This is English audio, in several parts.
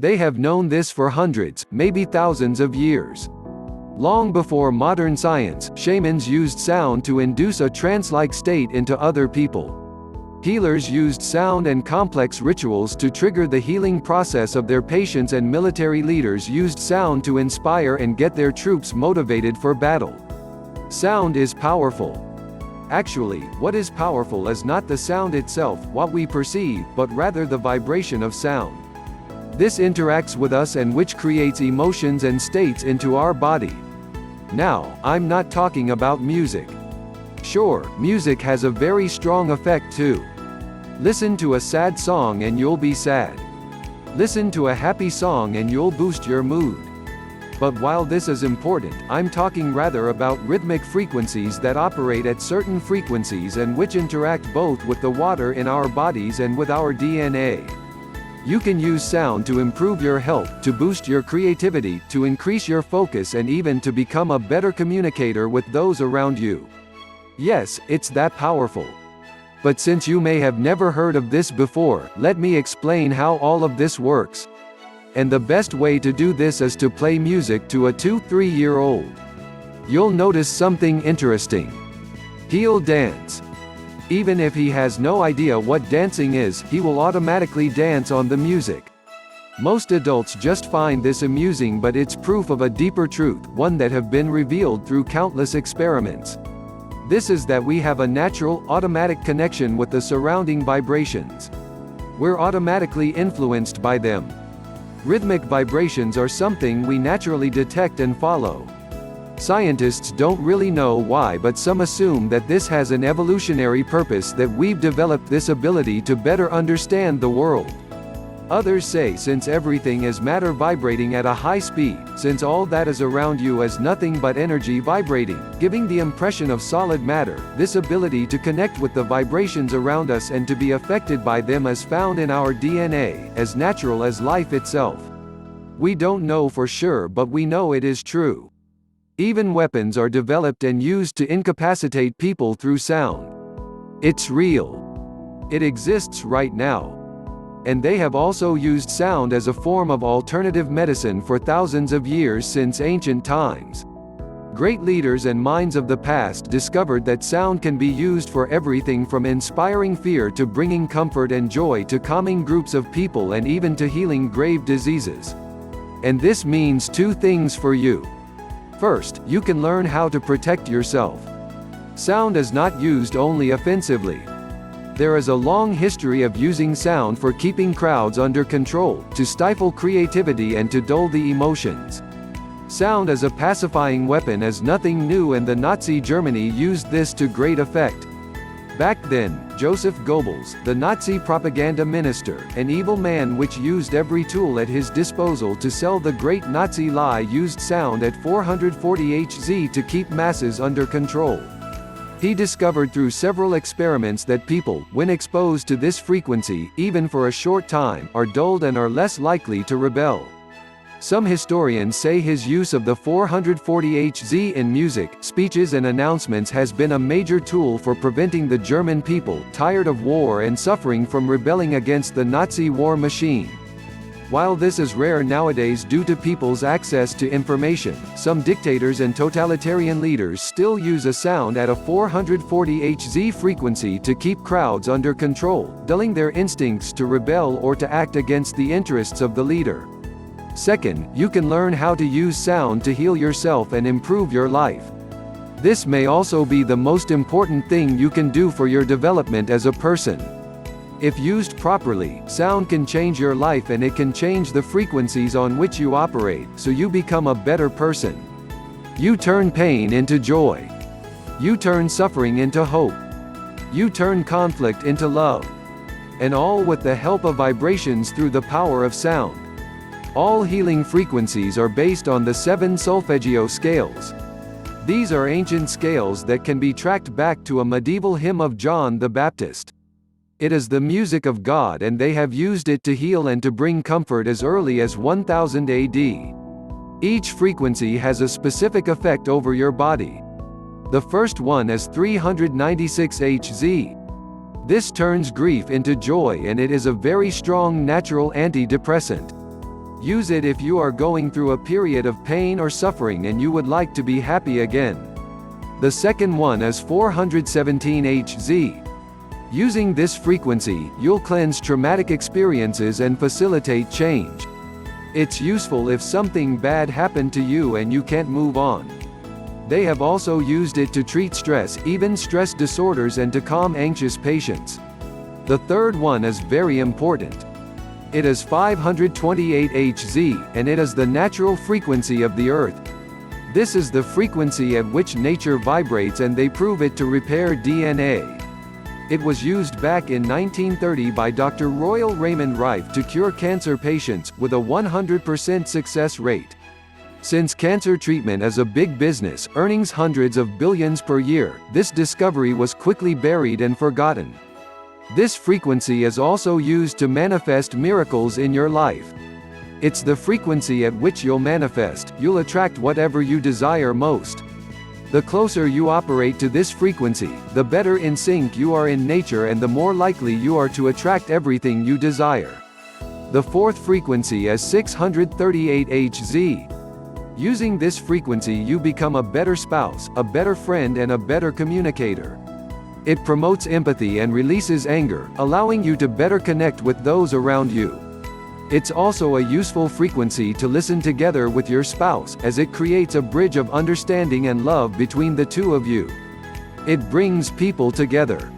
They have known this for hundreds, maybe thousands of years. Long before modern science, shamans used sound to induce a trance-like state into other people. Healers used sound and complex rituals to trigger the healing process of their patients, and military leaders used sound to inspire and get their troops motivated for battle. Sound is powerful. Actually, what is powerful is not the sound itself, what we perceive, but rather the vibration of sound. This interacts with us and which creates emotions and states into our body. Now, I'm not talking about music. Sure, music has a very strong effect too. Listen to a sad song and you'll be sad. Listen to a happy song and you'll boost your mood. But while this is important, I'm talking rather about rhythmic frequencies that operate at certain frequencies and which interact both with the water in our bodies and with our DNA. You can use sound to improve your health, to boost your creativity, to increase your focus, and even to become a better communicator with those around you. Yes, it's that powerful. But since you may have never heard of this before, let me explain how all of this works. And the best way to do this is to play music to a 2-3-year-old. You'll notice something interesting. He'll dance. Even if he has no idea what dancing is, he will automatically dance on the music. Most adults just find this amusing, but it's proof of a deeper truth, one that have been revealed through countless experiments. This is that we have a natural, automatic connection with the surrounding vibrations. We're automatically influenced by them. Rhythmic vibrations are something we naturally detect and follow. Scientists don't really know why, but some assume that this has an evolutionary purpose, that we've developed this ability to better understand the world. Others say since everything is matter vibrating at a high speed, since all that is around you is nothing but energy vibrating, giving the impression of solid matter, this ability to connect with the vibrations around us and to be affected by them is found in our DNA, as natural as life itself. We don't know for sure, but we know it is true. Even weapons are developed and used to incapacitate people through sound. It's real. It exists right now. And they have also used sound as a form of alternative medicine for thousands of years, since ancient times. Great leaders and minds of the past discovered that sound can be used for everything from inspiring fear to bringing comfort and joy to calming groups of people and even to healing grave diseases. And this means two things for you. First, you can learn how to protect yourself. Sound is not used only offensively. There is a long history of using sound for keeping crowds under control, to stifle creativity and to dull the emotions. Sound as a pacifying weapon is nothing new, and the Nazi Germany used this to great effect. Back then, Joseph Goebbels, the Nazi propaganda minister, an evil man which used every tool at his disposal to sell the great Nazi lie, used sound at 440 Hz to keep masses under control. He discovered through several experiments that people, when exposed to this frequency, even for a short time, are dulled and are less likely to rebel. Some historians say his use of the 440 Hz in music, speeches and announcements has been a major tool for preventing the German people, tired of war and suffering, from rebelling against the Nazi war machine. While this is rare nowadays due to people's access to information, some dictators and totalitarian leaders still use a sound at a 440 Hz frequency to keep crowds under control, dulling their instincts to rebel or to act against the interests of the leader. Second, you can learn how to use sound to heal yourself and improve your life. This may also be the most important thing you can do for your development as a person. If used properly, sound can change your life, and it can change the frequencies on which you operate, so you become a better person. You turn pain into joy. You turn suffering into hope. You turn conflict into love. And all with the help of vibrations through the power of sound. All healing frequencies are based on the 7 solfeggio scales. These are ancient scales that can be tracked back to a medieval hymn of John the Baptist. It is the music of God, and they have used it to heal and to bring comfort as early as 1000 AD. Each frequency has a specific effect over your body. The first one is 396 Hz. This turns grief into joy, and it is a very strong natural antidepressant. Use it if you are going through a period of pain or suffering and you would like to be happy again. The second one is 417 Hz. Using this frequency, you'll cleanse traumatic experiences and facilitate change. It's useful if something bad happened to you and you can't move on. They have also used it to treat stress, even stress disorders, and to calm anxious patients. The third one is very important. It is 528 Hz, and it is the natural frequency of the Earth. This is the frequency at which nature vibrates, and they prove it to repair DNA. It was used back in 1930 by Dr. Royal Raymond Rife to cure cancer patients, with a 100% success rate. Since cancer treatment is a big business, earning hundreds of billions per year, this discovery was quickly buried and forgotten. This frequency is also used to manifest miracles in your life. It's the frequency at which you'll manifest, you'll attract whatever you desire most. The closer you operate to this frequency, the better in sync you are in nature, and the more likely you are to attract everything you desire. The fourth frequency is 638 Hz. Using this frequency, you become a better spouse, a better friend, and a better communicator. It promotes empathy and releases anger, allowing you to better connect with those around you. It's also a useful frequency to listen together with your spouse, as it creates a bridge of understanding and love between the two of you. It brings people together.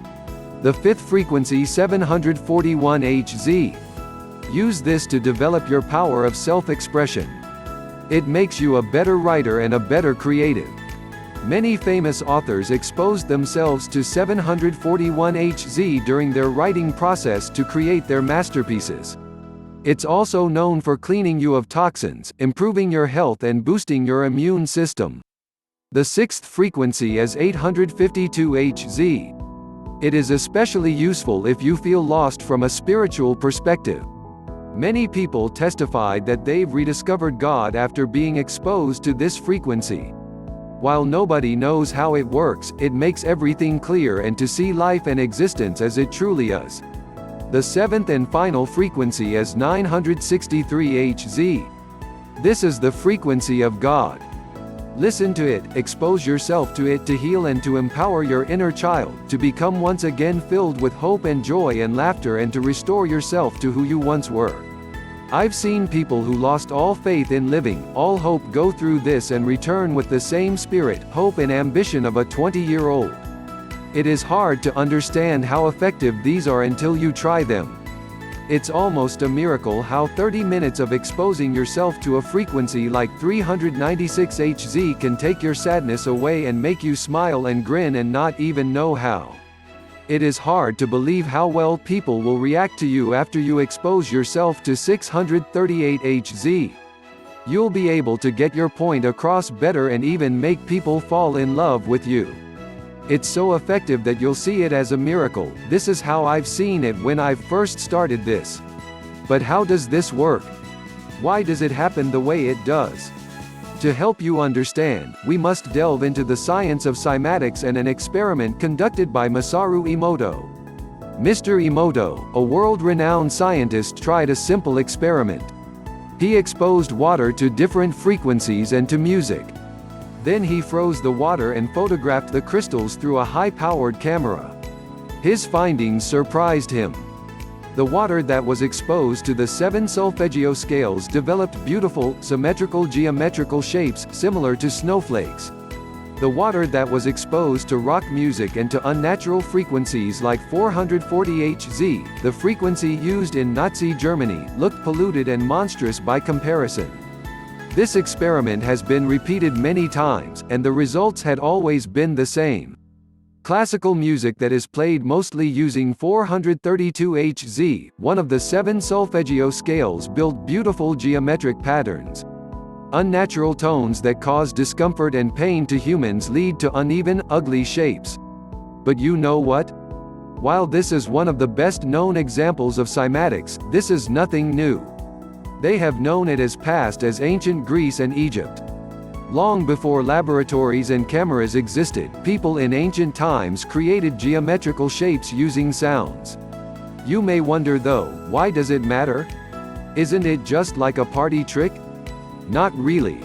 The fifth frequency, 741 Hz. Use this to develop your power of self-expression. It makes you a better writer and a better creative. Many famous authors exposed themselves to 741 Hz during their writing process to create their masterpieces. It's also known for cleaning you of toxins, improving your health, and boosting your immune system. The sixth frequency is 852 Hz. It is especially useful if you feel lost from a spiritual perspective. Many people testified that they've rediscovered God after being exposed to this frequency. While nobody knows how it works, it makes everything clear and to see life and existence as it truly is. The seventh and final frequency is 963 Hz. This is the frequency of God. Listen to it, expose yourself to it to heal and to empower your inner child, to become once again filled with hope and joy and laughter, and to restore yourself to who you once were. I've seen people who lost all faith in living, all hope, go through this and return with the same spirit, hope, and ambition of a 20-year-old. It is hard to understand how effective these are until you try them. It's almost a miracle how 30 minutes of exposing yourself to a frequency like 396 Hz can take your sadness away and make you smile and grin and not even know how. It is hard to believe how well people will react to you after you expose yourself to 638 Hz. You'll be able to get your point across better and even make people fall in love with you. It's so effective that you'll see it as a miracle. This is how I've seen it when I've first started this. But how does this work? Why does it happen the way it does? To help you understand, we must delve into the science of cymatics and an experiment conducted by Masaru Emoto. Mr. Emoto, a world-renowned scientist, tried a simple experiment. He exposed water to different frequencies and to music. Then he froze the water and photographed the crystals through a high-powered camera. His findings surprised him. The water that was exposed to the 7 solfeggio scales developed beautiful, symmetrical geometrical shapes, similar to snowflakes. The water that was exposed to rock music and to unnatural frequencies like 440 Hz, the frequency used in Nazi Germany, looked polluted and monstrous by comparison. This experiment has been repeated many times, and the results had always been the same. Classical music that is played mostly using 432 Hz, one of the 7 solfeggio scales, build beautiful geometric patterns. Unnatural tones that cause discomfort and pain to humans lead to uneven, ugly shapes. But you know what? While this is one of the best-known examples of cymatics, this is nothing new. They have known it as past as ancient Greece and Egypt. Long before laboratories and cameras existed, people in ancient times created geometrical shapes using sounds. You may wonder though, why does it matter? Isn't it just like a party trick? Not really.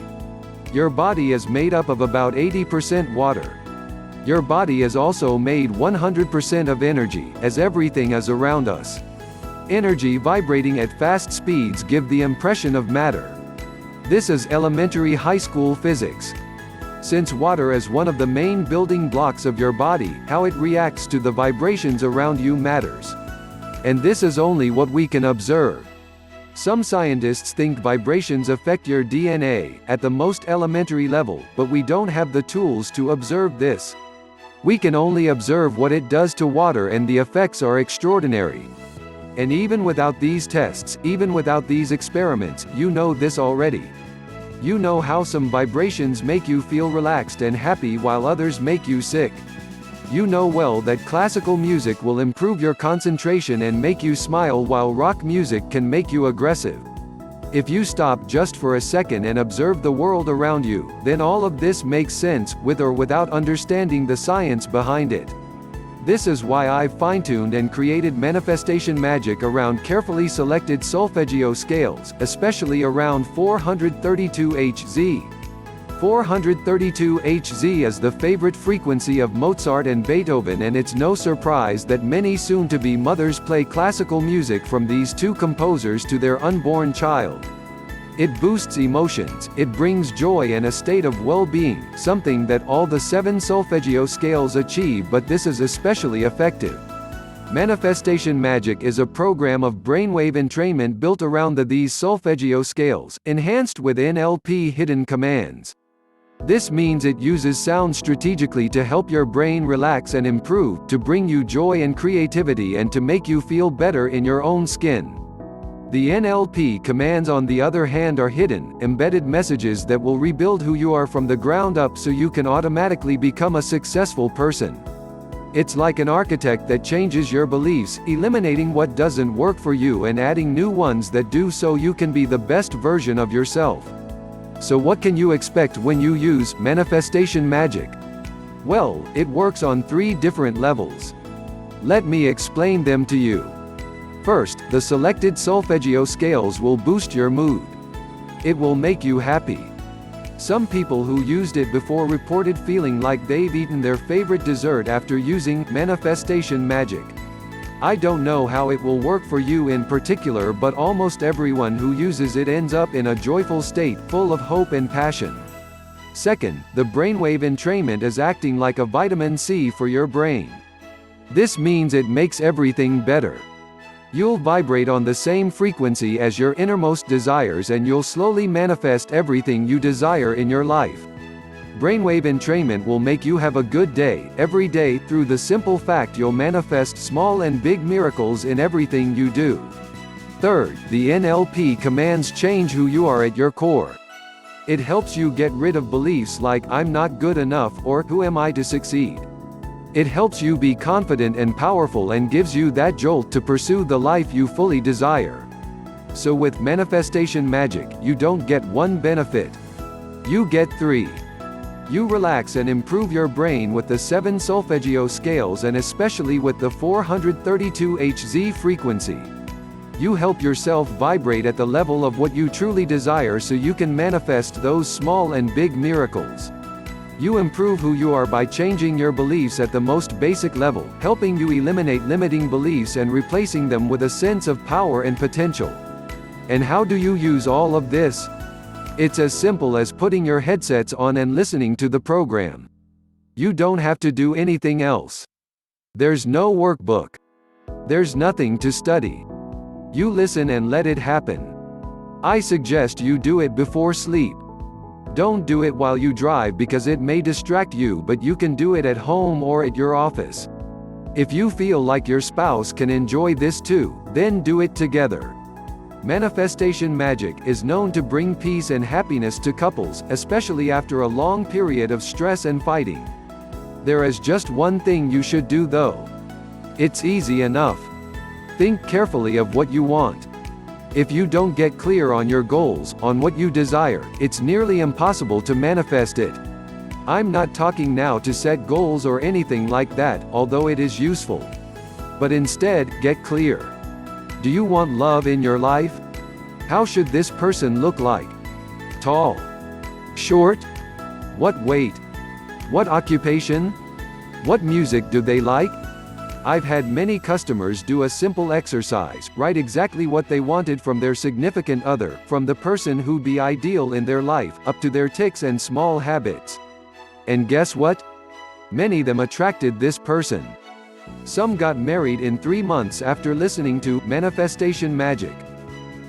Your body is made up of about 80% water. Your body is also made 100% of energy, as everything is around us. Energy vibrating at fast speeds give the impression of matter. This is elementary high school physics. Since water is one of the main building blocks of your body, how it reacts to the vibrations around you matters. And this is only what we can observe. Some scientists think vibrations affect your DNA, at the most elementary level, but we don't have the tools to observe this. We can only observe what it does to water, and the effects are extraordinary. And even without these tests, even without these experiments, you know this already. You know how some vibrations make you feel relaxed and happy while others make you sick. You know well that classical music will improve your concentration and make you smile, while rock music can make you aggressive. If you stop just for a second and observe the world around you, then all of this makes sense, with or without understanding the science behind it. This is why I've fine-tuned and created manifestation magic around carefully selected solfeggio scales, especially around 432 Hz. 432 Hz is the favorite frequency of Mozart and Beethoven, and it's no surprise that many soon-to-be mothers play classical music from these two composers to their unborn child. It boosts emotions, it brings joy and a state of well-being, something that all the 7 solfeggio scales achieve, but this is especially effective. Manifestation Magic is a program of brainwave entrainment built around these solfeggio scales, enhanced with NLP hidden commands. This means it uses sound strategically to help your brain relax and improve, to bring you joy and creativity, and to make you feel better in your own skin. The NLP commands, on the other hand, are hidden, embedded messages that will rebuild who you are from the ground up so you can automatically become a successful person. It's like an architect that changes your beliefs, eliminating what doesn't work for you and adding new ones that do, so you can be the best version of yourself. So what can you expect when you use manifestation magic? Well, it works on 3 different levels. Let me explain them to you. First, the selected solfeggio scales will boost your mood. It will make you happy. Some people who used it before reported feeling like they've eaten their favorite dessert after using manifestation magic. I don't know how it will work for you in particular, but almost everyone who uses it ends up in a joyful state, full of hope and passion. Second, the brainwave entrainment is acting like a vitamin C for your brain. This means it makes everything better. You'll vibrate on the same frequency as your innermost desires, and you'll slowly manifest everything you desire in your life. Brainwave entrainment will make you have a good day, every day, through the simple fact you'll manifest small and big miracles in everything you do. Third, the NLP commands change who you are at your core. It helps you get rid of beliefs like, I'm not good enough, or who am I to succeed? It helps you be confident and powerful, and gives you that jolt to pursue the life you fully desire. So with manifestation magic, you don't get 1 benefit. You get 3. You relax and improve your brain with the 7 solfeggio scales, and especially with the 432 Hz frequency. You help yourself vibrate at the level of what you truly desire, so you can manifest those small and big miracles. You improve who you are by changing your beliefs at the most basic level, helping you eliminate limiting beliefs and replacing them with a sense of power and potential. And how do you use all of this? It's as simple as putting your headsets on and listening to the program. You don't have to do anything else. There's no workbook. There's nothing to study. You listen and let it happen. I suggest you do it before sleep. Don't do it while you drive because it may distract you, but you can do it at home or at your office. If you feel like your spouse can enjoy this too, then do it together. Manifestation magic is known to bring peace and happiness to couples, especially after a long period of stress and fighting. There is just one thing you should do though. It's easy enough. Think carefully of what you want. If you don't get clear on your goals, on what you desire, it's nearly impossible to manifest it. I'm not talking now to set goals or anything like that, although it is useful. But instead, get clear. Do you want love in your life? How should this person look like? Tall? Short? What weight? What occupation? What music do they like? I've had many customers do a simple exercise, write exactly what they wanted from their significant other, from the person who'd be ideal in their life, up to their tics and small habits. And guess what? Many them attracted this person. Some got married in 3 months after listening to Manifestation Magic.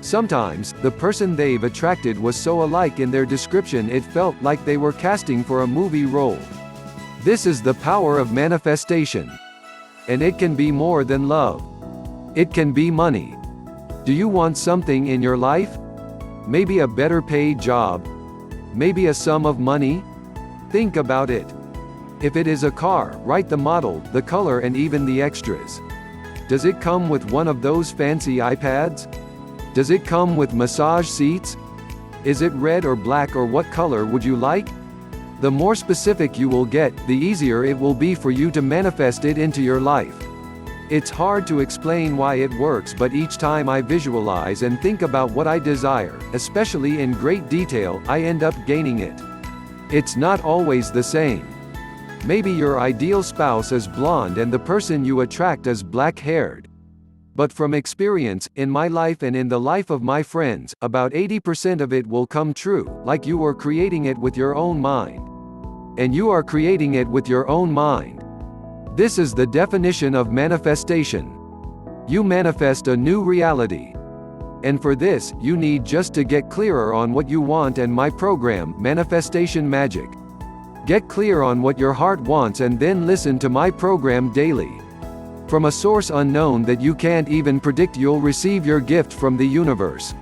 Sometimes, the person they've attracted was so alike in their description it felt like they were casting for a movie role. This is the power of manifestation. And it can be more than love. It can be money. Do you want something in your life? Maybe a better paid job? Maybe a sum of money? Think about it. If it is a car, write the model, the color and even the extras. Does it come with one of those fancy iPads? Does it come with massage seats? Is it red or black, or what color would you like? The more specific you will get, the easier it will be for you to manifest it into your life. It's hard to explain why it works, but each time I visualize and think about what I desire, especially in great detail, I end up gaining it. It's not always the same. Maybe your ideal spouse is blonde and the person you attract is black-haired. But from experience, in my life and in the life of my friends, about 80% of it will come true, like you were creating it with your own mind. And you are creating it with your own mind. This is the definition of manifestation. You manifest a new reality. And for this, you need just to get clearer on what you want, and my program, Manifestation Magic. Get clear on what your heart wants and then listen to my program daily. From a source unknown that you can't even predict, you'll receive your gift from the universe.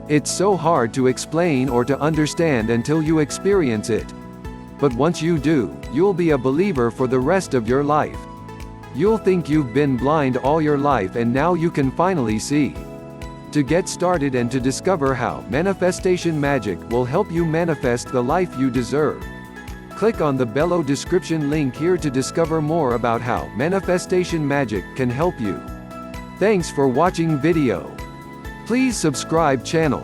It's so hard to explain or to understand until you experience it. But once you do, you'll be a believer for the rest of your life. You'll think you've been blind all your life and now you can finally see. To get started and to discover how Manifestation Magic will help you manifest the life you deserve, click on the below description link here to discover more about how Manifestation Magic can help you. Thanks for watching video. Please subscribe channel.